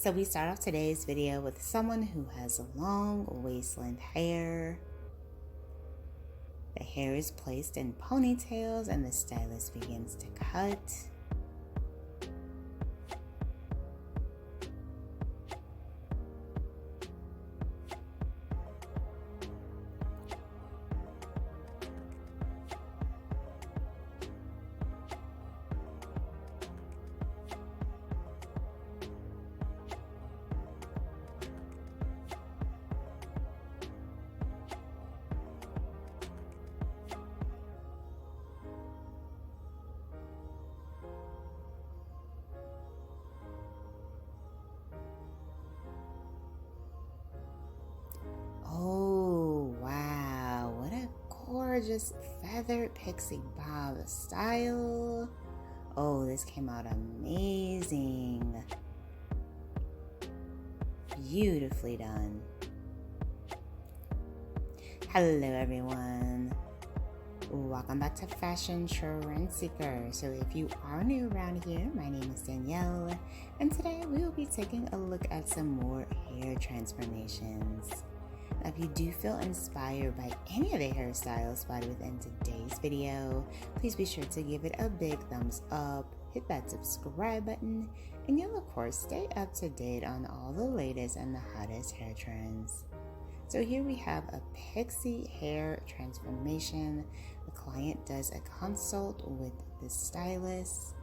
So we start off today's video with someone who has long waist-length hair. The hair is placed in ponytails and the stylist begins to cut. Oh, wow. What a gorgeous feathered pixie bob style. Oh, this came out amazing. Beautifully done. Hello, everyone. Welcome back to Fashion Trend Seeker. So if you are new around here, my name is Danielle, and today we will be taking a look at some more hair transformations. Now, if you do feel inspired by any of the hairstyles spotted within today's video, please be sure to give it a big thumbs up, hit that subscribe button, and you'll of course stay up to date on all the latest and the hottest hair trends. So here we have a pixie hair transformation. The client does a consult with the stylist.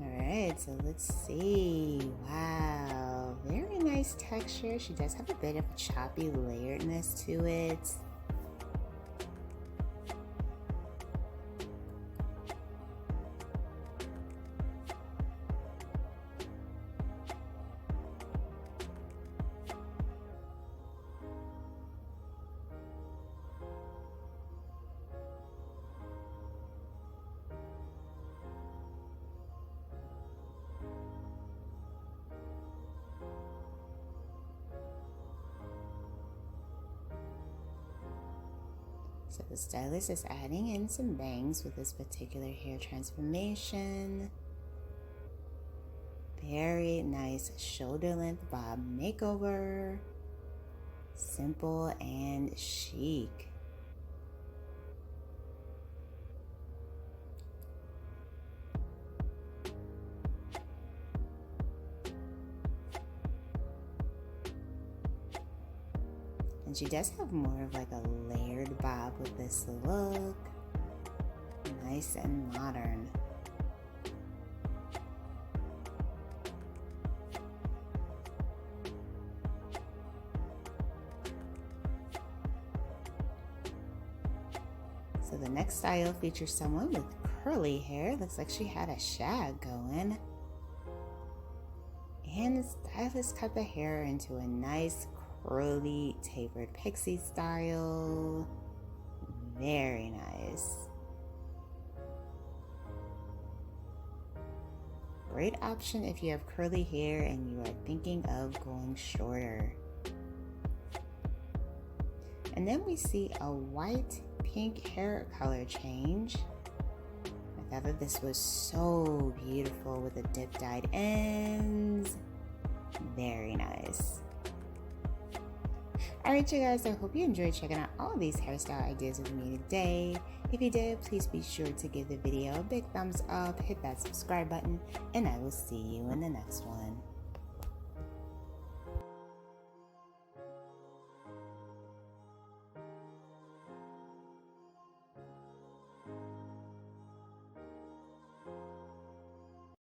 Alright, so let's see. Wow, very nice texture. She does have a bit of choppy layeredness to it. So the stylist is adding in some bangs with this particular hair transformation. Very nice shoulder length bob makeover. Simple and chic. And she does have more of like a layered bob with this look. Nice and modern. So the next style features someone with curly hair. Looks like she had a shag going. And the stylist cut the hair into a nice curly tapered pixie style. Very nice. Great option if you have curly hair and you are thinking of going shorter. And then we see a white pink hair color change. I I thought this was so beautiful with the dip dyed ends. Very nice. Alright you guys, I hope you enjoyed checking out all these hairstyle ideas with me today. If you did, please be sure to give the video a big thumbs up, hit that subscribe button, and I will see you in the next one.